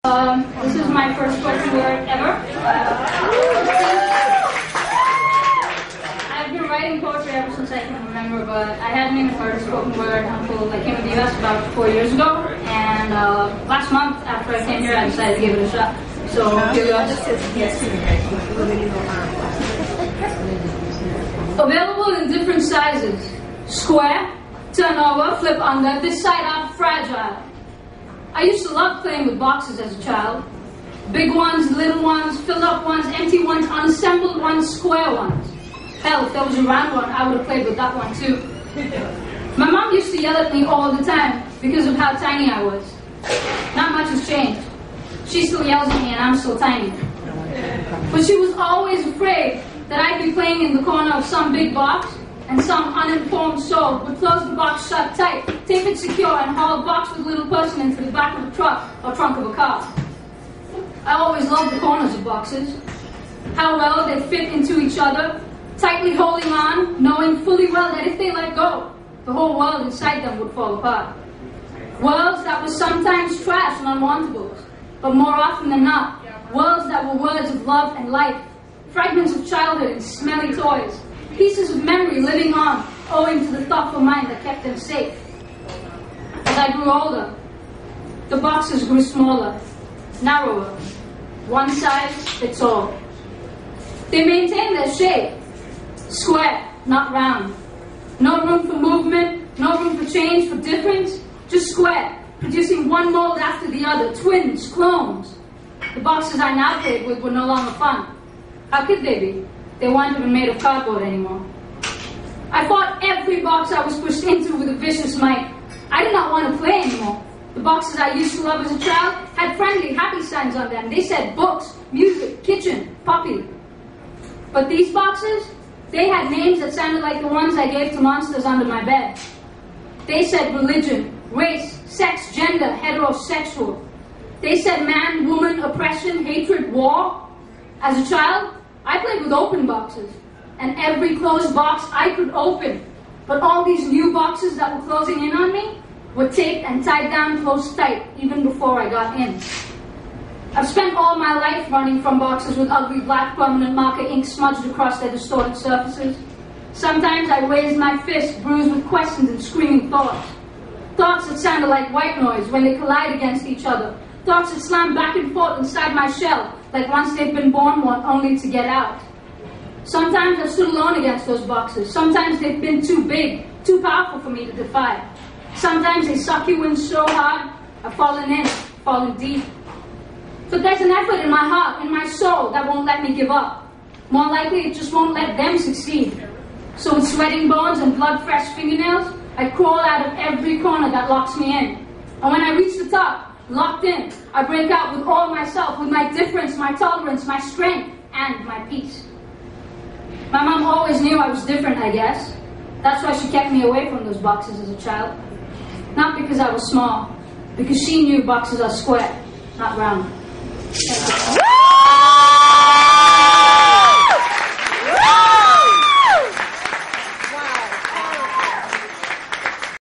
This is my first spoken word ever. I've been writing poetry ever since I can remember, but I hadn't even heard a spoken word until I came to the US about 4 years ago. And last month, after I came here, I decided to give it a shot. So here we are. Available in different sizes: square, turn over, flip under, this side up, fragile. I used to love playing with boxes as a child. Big ones, little ones, filled up ones, empty ones, unassembled ones, square ones. Hell, if there was a round one, I would have played with that one too. My mom used to yell at me all the time because of how tiny I was. Not much has changed. She still yells at me and I'm still tiny. But she was always afraid that I'd be playing in the corner of some big box and some uninformed soul would close the box shut tight, tape it secure, and haul a box with a little person into the back of a truck or trunk of a car. I always loved the corners of boxes, how well they fit into each other, tightly holding on, knowing fully well that if they let go, the whole world inside them would fall apart. Worlds that were sometimes trash and unwantables, but more often than not, worlds that were words of love and life, fragments of childhood and smelly toys, pieces of memory living on, owing to the thoughtful mind that kept them safe. As I grew older, the boxes grew smaller, narrower, one size fits all. They maintained their shape, square, not round. No room for movement, no room for change, for difference, just square, producing one mold after the other, twins, clones. The boxes I now played with were no longer fun. How could they be? They weren't even made of cardboard anymore. I fought every box I was pushed into with a vicious might. I did not want to play anymore. The boxes I used to love as a child had friendly, happy signs on them. They said books, music, kitchen, puppy. But these boxes, they had names that sounded like the ones I gave to monsters under my bed. They said religion, race, sex, gender, heterosexual. They said man, woman, oppression, hatred, war. As a child, I played with open boxes, and every closed box I could open. But all these new boxes that were closing in on me were taped and tied down close tight, even before I got in. I've spent all my life running from boxes with ugly black permanent marker ink smudged across their distorted surfaces. Sometimes I raised my fist, bruised with questions and screaming thoughts. Thoughts that sounded like white noise when they collide against each other. Thoughts that slam back and forth inside my shell, like once they've been born one only to get out. Sometimes I've stood alone against those boxes. Sometimes they've been too big, too powerful for me to defy. Sometimes they suck you in so hard, I've fallen deep. But there's an effort in my heart, in my soul, that won't let me give up. More likely, it just won't let them succeed. So with sweating bones and blood-fresh fingernails, I crawl out of every corner that locks me in. And when I reach the top, locked in, I break out with all myself, with my difference, my tolerance, my strength, and my peace. My mom always knew I was different, I guess. That's why she kept me away from those boxes as a child. Not because I was small, because she knew boxes are square, not round. Thank you.